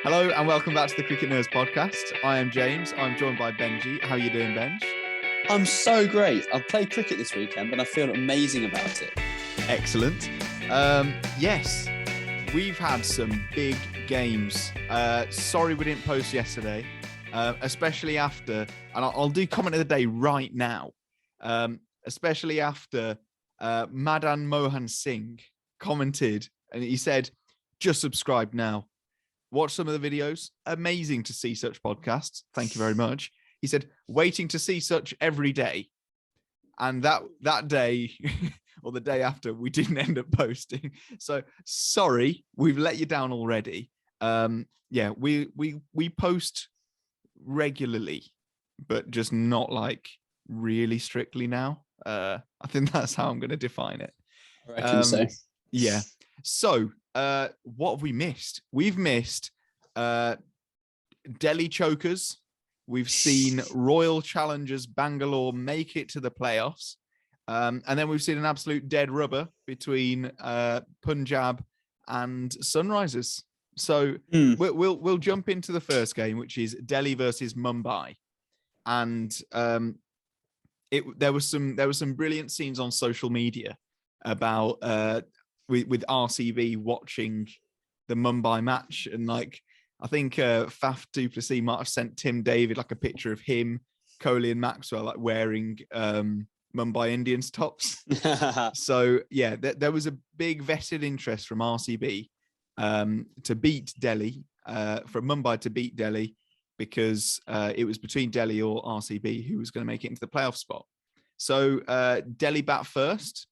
Hello and welcome back to the Cricket Nerds podcast. I am James. I'm joined by Benji. How are you doing, Benj? I'm so great. I've played cricket this weekend, but I feel amazing about it. Excellent. Yes, we've had some big games. Sorry we didn't post yesterday, especially after, and I'll do comment of the day right now, especially after Madan Mohan Singh commented and he said, just subscribe now. Watch some of the videos. Amazing to see such podcasts. Thank you very much. He said, waiting to see such every day. And that day or the day after, we didn't end up posting. So sorry, we've let you down already. We post regularly, but just not like really strictly now. I think that's how I'm going to define it. I reckon so. Yeah. So what have we missed? We've missed Delhi chokers. We've seen Royal Challengers Bangalore make it to the playoffs. And then we've seen an absolute dead rubber between Punjab and Sunrisers. So we'll jump into the first game, which is Delhi versus Mumbai. And there was some brilliant scenes on social media about with RCB watching the Mumbai match, and like I think Faf du Plessis might have sent Tim David like a picture of him, Kohli, and Maxwell like wearing Mumbai Indians tops. So yeah, there was a big vested interest from RCB to beat Delhi, from Mumbai to beat Delhi, because it was between Delhi or RCB who was going to make it into the playoff spot. So Delhi bat first.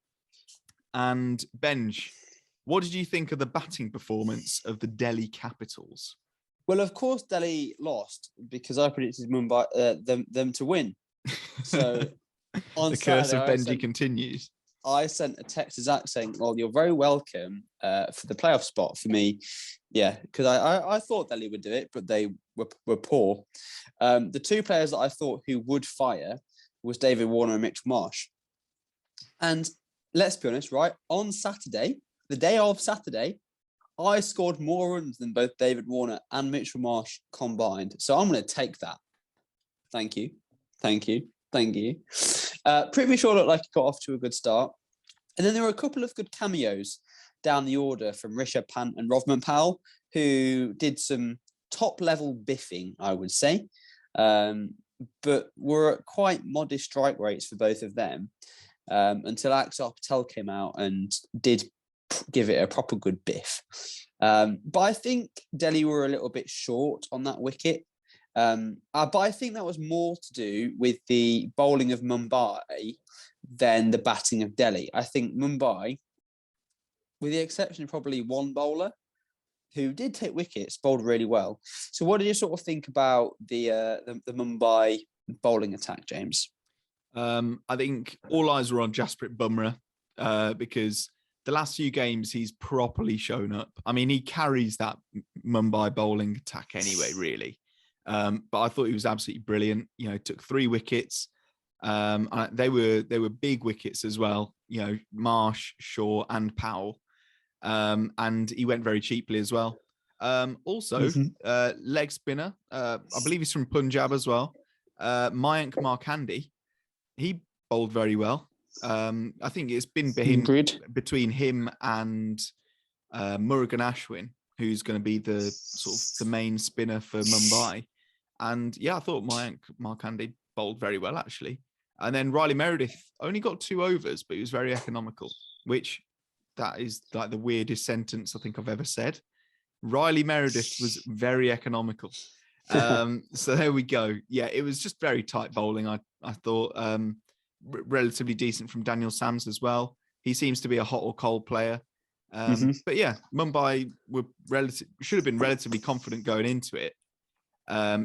And Benj, what did you think of the batting performance of the Delhi Capitals? Well, of course, Delhi lost because I predicted Mumbai them to win. So on the curse Saturday, of Benji continues. I sent a text to Zach saying, "Well, you're very welcome for the playoff spot for me." Yeah, because I thought Delhi would do it, but they were poor. The two players that I thought who would fire was David Warner and Mitchell Marsh, and let's be honest, right? On Saturday, the day of Saturday, I scored more runs than both David Warner and Mitchell Marsh combined. So I'm going to take that. Thank you. Pretty sure it looked like it got off to a good start. And then there were a couple of good cameos down the order from Rishabh Pant and Rovman Powell, who did some top-level biffing, I would say, but were at quite modest strike rates for both of them. Until Axar Patel came out and did give it a proper good biff. But I think Delhi were a little bit short on that wicket. But I think that was more to do with the bowling of Mumbai than the batting of Delhi. I think Mumbai, with the exception of probably one bowler who did take wickets, bowled really well. So what did you sort of think about the Mumbai bowling attack, James? I think all eyes were on Jasprit Bumrah because the last few games he's properly shown up. I mean, he carries that Mumbai bowling attack anyway, really. But I thought he was absolutely brilliant. You know, took 3 wickets. They were big wickets as well. You know, Marsh, Shaw, and Powell, and he went very cheaply as well. Leg spinner. I believe he's from Punjab as well. Mayank Markandi. He bowled very well. I think it's been between him and Murugan Ashwin, who's going to be the sort of the main spinner for Mumbai. And yeah, I thought Mayank Markandi bowled very well, actually. And then Riley Meredith only got 2 overs, but he was very economical, which that is like the weirdest sentence I think I've ever said. Riley Meredith was very economical. So there we go. Yeah, it was just very tight bowling. I thought relatively decent from Daniel Sams as well. He seems to be a hot or cold player. But yeah, Mumbai should have been relatively confident going into it,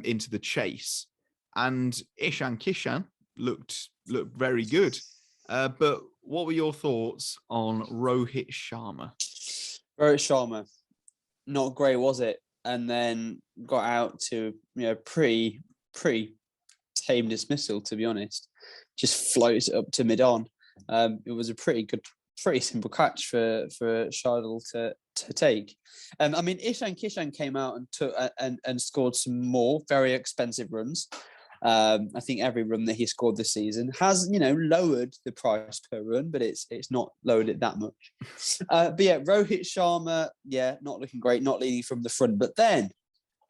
into the chase. And Ishan Kishan looked very good. But what were your thoughts on Rohit Sharma? Rohit Sharma, not great, was it? And then got out to pretty tame dismissal, to be honest. Just floats it up to mid-on. It was a pretty good pretty simple catch for Shardul to take. I mean, Ishan Kishan came out and took and scored some more very expensive runs. I think every run that he scored this season has, lowered the price per run, but it's not lowered it that much. But yeah, Rohit Sharma, not looking great, not leading from the front. But then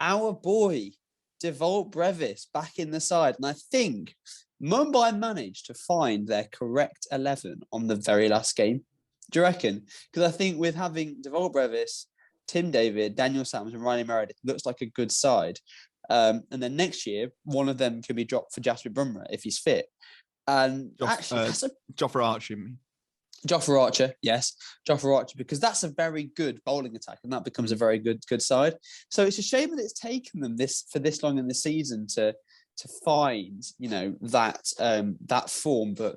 our boy Devalt Brevis back in the side, and I think Mumbai managed to find their correct 11 on the very last game. Do you reckon? Because I think with having Devalt Brevis, Tim David, Daniel Sams, and Riley Meredith, looks like a good side. And then next year, one of them can be dropped for Jasprit Bumrah if he's fit. And Jofra Archer. Jofra Archer, yes, Jofra Archer, because that's a very good bowling attack, and that becomes a very good side. So it's a shame that it's taken them for this long in the season to find, that form. But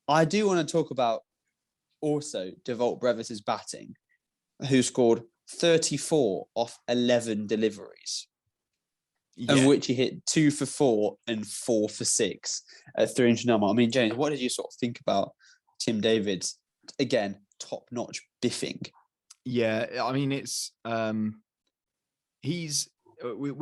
I do want to talk about also Devalt Brevis's batting, who scored 34 off 11 deliveries. Of which he hit 2 for 4 and 4 for 6 at 300. I mean, James, what did you sort of think about Tim David's, again, top-notch biffing? Yeah, I mean, it's we're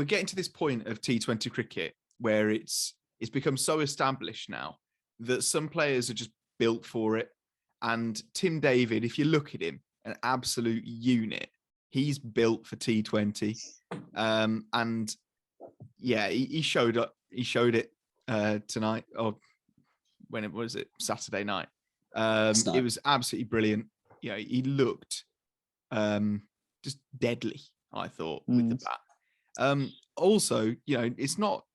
getting to this point of T20 cricket where it's become so established now that some players are just built for it. And Tim David, if you look at him, an absolute unit. He's built for T20, and yeah, he showed up. He showed it tonight, or when it was Saturday night. It was absolutely brilliant. He looked just deadly, I thought, with the bat. Also, it's not.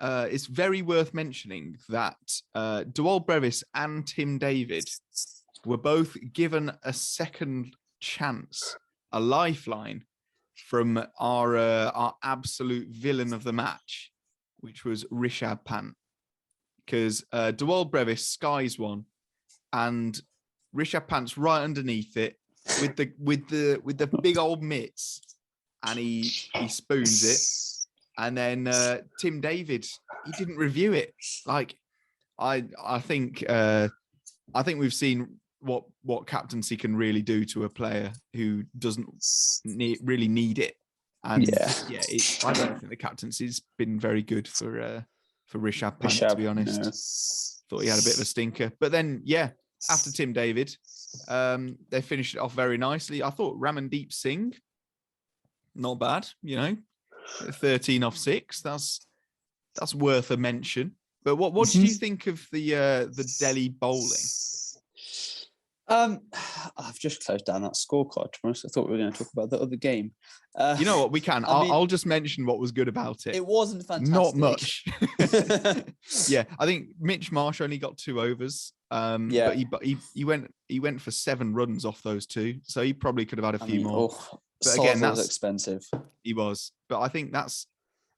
It's very worth mentioning that Devalt Brevis and Tim David were both given a second chance, a lifeline, from our absolute villain of the match, which was Rishabh Pant, because Devalt Brevis skies one, and Rishabh Pant's right underneath it with the big old mitts, and he spoons it, and then Tim David, he didn't review it. Like I think we've seen what captaincy can really do to a player who doesn't really need it. And I don't think the captaincy's been very good for Rishabh Pant, to be honest. No. Thought he had a bit of a stinker. But then, after Tim David, they finished it off very nicely. I thought Ramandeep Singh, not bad, 13 off 6. That's worth a mention. But what did you think of the Delhi bowling? I've just closed down that scorecard. To be honest, I thought we were going to talk about the other game. You know what? We can. I'll just mention what was good about it. It wasn't fantastic. Not much. Yeah, I think Mitch Marsh only got 2 overs. But he went for 7 runs off those 2, so he probably could have had a few more. But again, that's expensive. He was, but I think that's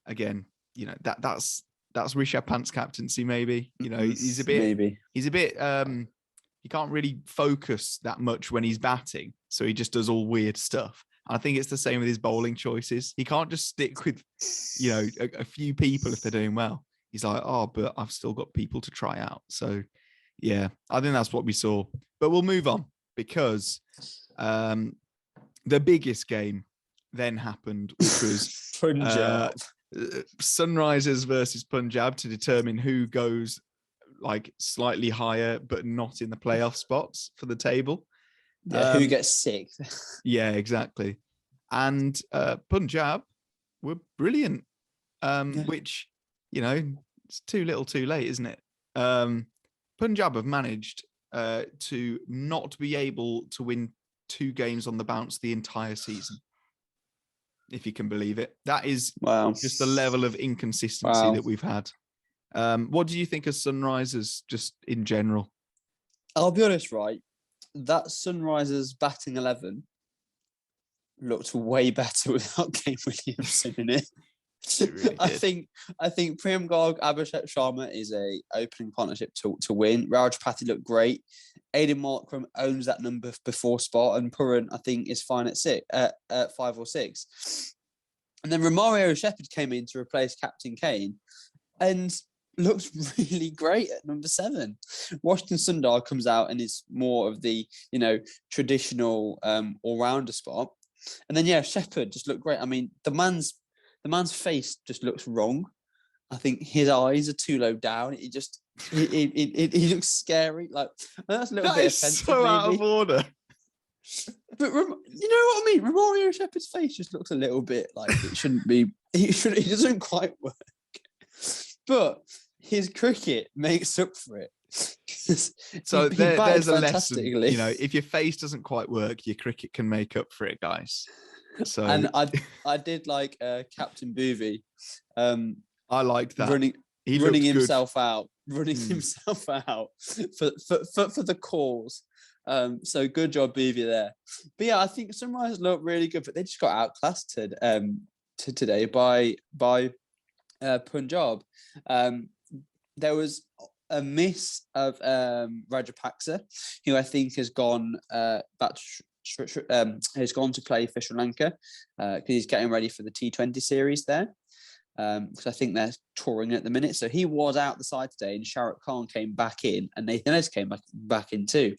again, that's Rishabh Pant's captaincy. Maybe he's a bit. He can't really focus that much when he's batting, so he just does all weird stuff. And I think it's the same with his bowling choices. He can't just stick with, a few people if they're doing well. He's like, but I've still got people to try out. So, yeah, I think that's what we saw. But we'll move on, because the biggest game then happened, which was Punjab. Sunrisers versus Punjab, to determine who goes like slightly higher but not in the playoff spots for the table. Who gets 6th? Yeah, exactly. And Punjab were brilliant, which, it's too little too late, isn't it? Punjab have managed to not be able to win 2 games on the bounce the entire season, if you can believe it. That is just the level of inconsistency that we've had. What do you think of Sunrisers just in general? I'll be honest, right? That Sunrisers batting 11 looked way better without Kane Williamson in it. Really I think Priyam Garg, Abhishek Sharma is a opening partnership to win. Raj Pati looked great. Aidan Markram owns that number before spot, and Puran I think is fine at 5 or 6. And then Romario Shepherd came in to replace Captain Kane, and looks really great at number 7. Washington Sundar comes out and is more of the, traditional all-rounder spot. And then, Shepherd just looked great. I mean, the man's face just looks wrong. I think his eyes are too low down. He looks scary. Like, that's a little bit offensive. So maybe. out of order. But you know what I mean? Romario Shepherd's face just looks a little bit like it shouldn't be. He doesn't quite work. But his cricket makes up for it. So there's a lesson. If your face doesn't quite work, your cricket can make up for it, guys. So and I did like Captain Boovie. I liked that. Running himself out for the cause. So good job, Boovie there. But yeah, I think Sunrise looked really good, but they just got outclassed today by Punjab. There was a miss of Rajapaksa, who I think has gone back has gone to play for Sri Lanka because he's getting ready for the T20 series there. Because I think they're touring at the minute. So he was out the side today, and Shahrukh Khan came back in, and Nathan Ellis came back in too.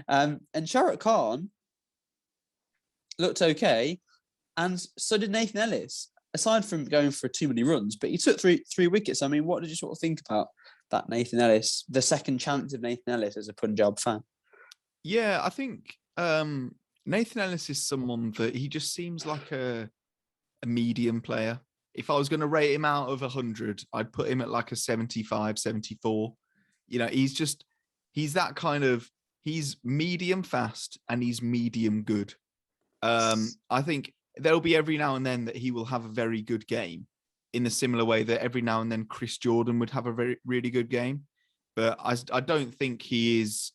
And Shahrukh Khan looked okay, and so did Nathan Ellis. Aside from going for too many runs, but he took three wickets. I mean, what did you sort of think about that Nathan Ellis, the second chance of Nathan Ellis as a Punjab fan? Yeah, I think Nathan Ellis is someone that he just seems like a medium player. If I was going to rate him out of 100, I'd put him at like a 75, 74. He's that kind of, he's medium fast and he's medium good. I think there'll be every now and then that he will have a very good game in the similar way that every now and then Chris Jordan would have a really good game. But I don't think he is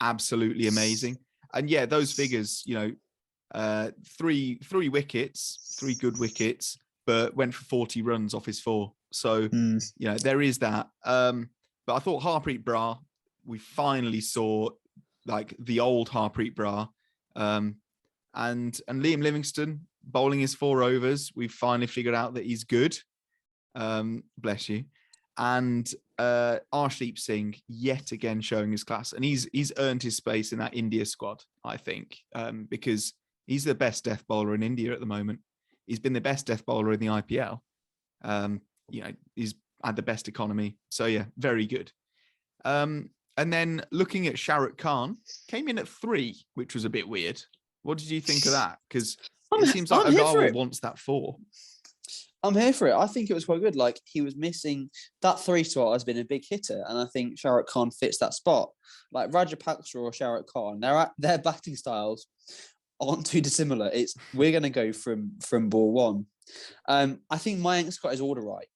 absolutely amazing. And yeah, those figures, 3 wickets, 3 good wickets, but went for 40 runs off his 4. So, there is that. But I thought Harpreet Brar, we finally saw like the old Harpreet Brar. And Liam Livingstone bowling his 4 overs. We've finally figured out that he's good. Bless you. And Arshdeep Singh yet again showing his class, and he's earned his space in that India squad, I think, because he's the best death bowler in India at the moment. He's been the best death bowler in the IPL. He's had the best economy. So yeah, very good. And then looking at Shahrukh Khan, came in at 3, which was a bit weird. What did you think of that? Because it seems like Agarwal wants that 4. I'm here for it. I think it was quite good. Like, he was missing that 3 spot has been a big hitter, and I think Shahrukh Khan fits that spot. Like Rajapaksa or Shahrukh Khan, their batting styles aren't too dissimilar. It's we're going to go from ball 1. I think Mayank's got his order right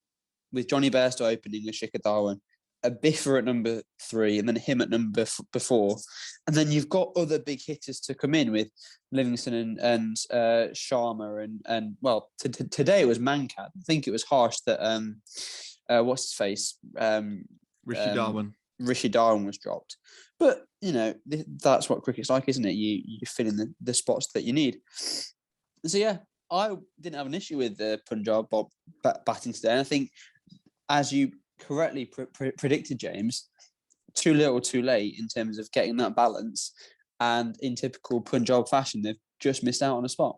with Johnny Bairstow opening with Shikhar Dhawan, a Biffer at number 3, and then him at number 4. And then you've got other big hitters to come in with Livingston and Sharma and well, today it was Mankad. I think it was harsh that what's his face? Rishi Darwan. Rishi Darwan was dropped. But, that's what cricket's like, isn't it? You fill in the spots that you need. So, yeah, I didn't have an issue with Punjab batting today. And I think, as you correctly predicted, James, too little too late in terms of getting that balance. And in typical Punjab fashion, they've just missed out on a spot.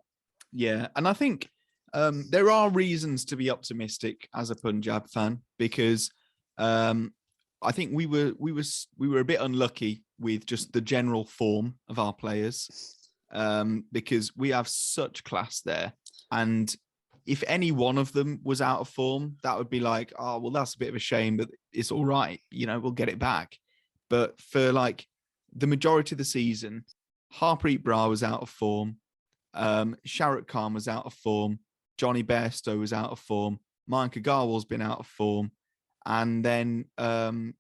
Yeah, and I think there are reasons to be optimistic as a Punjab fan, because I think we were a bit unlucky with just the general form of our players, because we have such class there. And if any one of them was out of form, that would be like, oh, well, that's a bit of a shame, but it's all right. We'll get it back. But for like the majority of the season, Harpreet Brar was out of form. Shahrukh Khan was out of form. Johnny Bairstow was out of form. Mayank Agarwal's been out of form. And then Rahul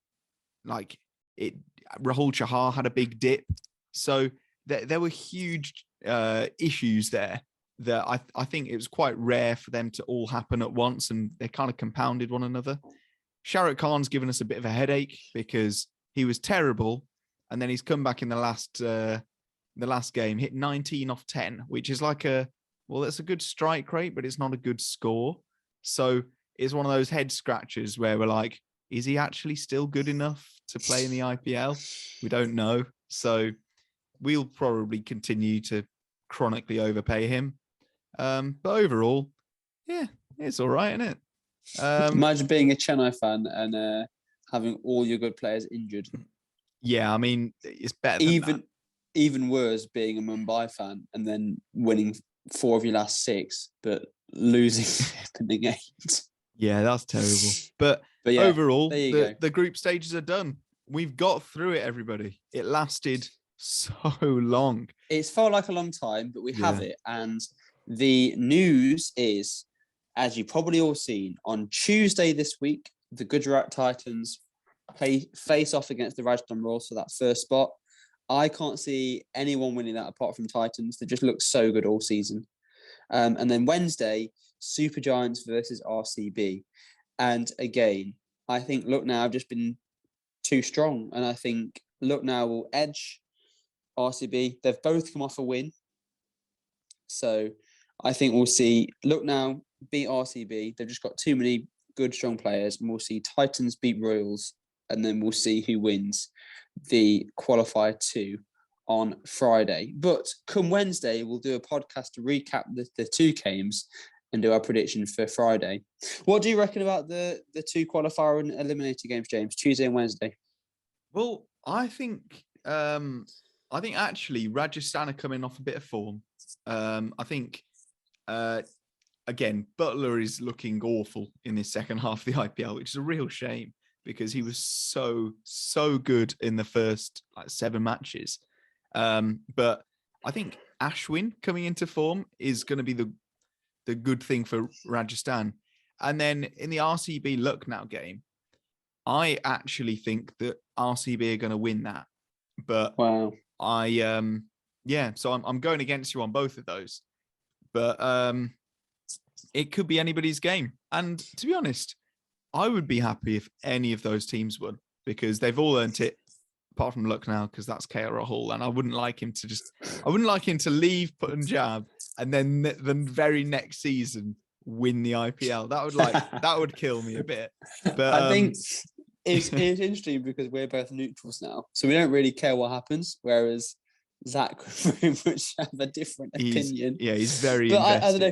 Chahar had a big dip. So there were huge issues there that I think it was quite rare for them to all happen at once, and they kind of compounded one another. Shahrukh Khan's given us a bit of a headache because he was terrible, and then he's come back in the last game, hit 19 off 10, which is like that's a good strike rate, but it's not a good score. So it's one of those head scratchers where we're like, is he actually still good enough to play in the IPL? We don't know. So we'll probably continue to chronically overpay him. But overall, yeah, it's all right, isn't it? Imagine being a Chennai fan and having all your good players injured. Yeah, I mean, it's better than that. Even worse, being a Mumbai fan and then winning 4 of your last 6, but losing 8. Yeah, that's terrible. But yeah, overall, the group stages are done. We've got through it, everybody. It lasted so long. It's felt like a long time, but we have it. And the news is, as you've probably all seen, on Tuesday this week, the Gujarat Titans face off against the Rajasthan Royals for that first spot. I can't see anyone winning that apart from Titans. They just look so good all season. And then Wednesday, Super Giants versus RCB. And again, I think Lucknow have just been too strong. And I think Lucknow will edge RCB. They've both come off a win. So I think we'll see Lucknow beat RCB. They've just got too many good, strong players. And we'll see Titans beat Royals. And then we'll see who wins the qualifier 2 on Friday. But come Wednesday, we'll do a podcast to recap the 2 games and do our prediction for Friday. What do you reckon about the 2 qualifier and eliminator games, James, Tuesday and Wednesday? Well, I think actually Rajasthan are coming off a bit of form. I think again, Butler is looking awful in this second half of the IPL, which is a real shame because he was so good in the first 7 matches. But I think Ashwin coming into form is going to be the good thing for Rajasthan. And then in the RCB Lucknow game, I actually think that RCB are going to win that. But wow, so I'm going against you on both of those. But it could be anybody's game. And to be honest, I would be happy if any of those teams won because they've all earned it, apart from Lucknow, because that's KR Rahul. And I wouldn't like him to leave Punjab and then the very next season win the IPL. That would kill me a bit. But I think it's interesting because we're both neutrals now, so we don't really care what happens. Whereas Zach could very much have a different opinion. He's very. But I don't know.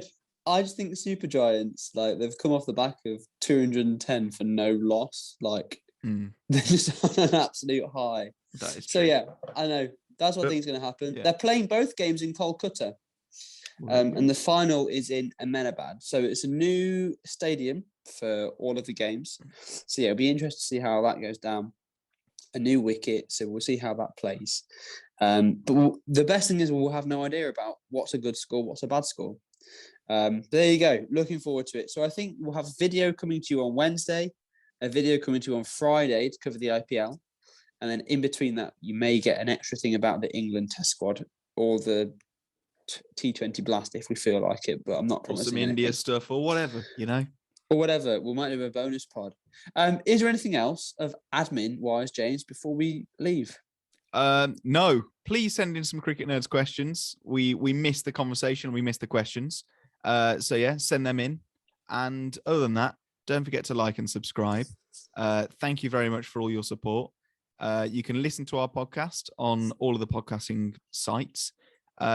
I just think the Super Giants, they've come off the back of 210 for no loss. They're just on an absolute high. That is so true. yeah, I know that's what I think is going to happen. Yeah. They're playing both games in Kolkata, and the final is in Ahmedabad. So it's a new stadium for all of the games. So yeah, it'll be interesting to see how that goes down. A new wicket, so we'll see how that plays. But the best thing is we'll have no idea about what's a good score, what's a bad score. There you go. Looking forward to it. So I think we'll have a video coming to you on Wednesday, a video coming to you on Friday to cover the IPL. And then in between that, you may get an extra thing about the England test squad or the T20 blast if we feel like it. But I'm not promising some India stuff or whatever, Or whatever. We might do a bonus pod. Is there anything else of admin-wise, James, before we leave? No. Please send in some Cricket Nerds questions. We missed the conversation. We missed the questions. So yeah, send them in. And other than that, don't forget to like and subscribe. Thank you very much for all your support. You can listen to our podcast on all of the podcasting sites.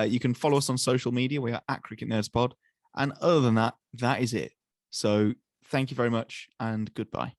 You can follow us on social media. We are at Cricket Nerds Pod. And other than that, that is it. So thank you very much and goodbye.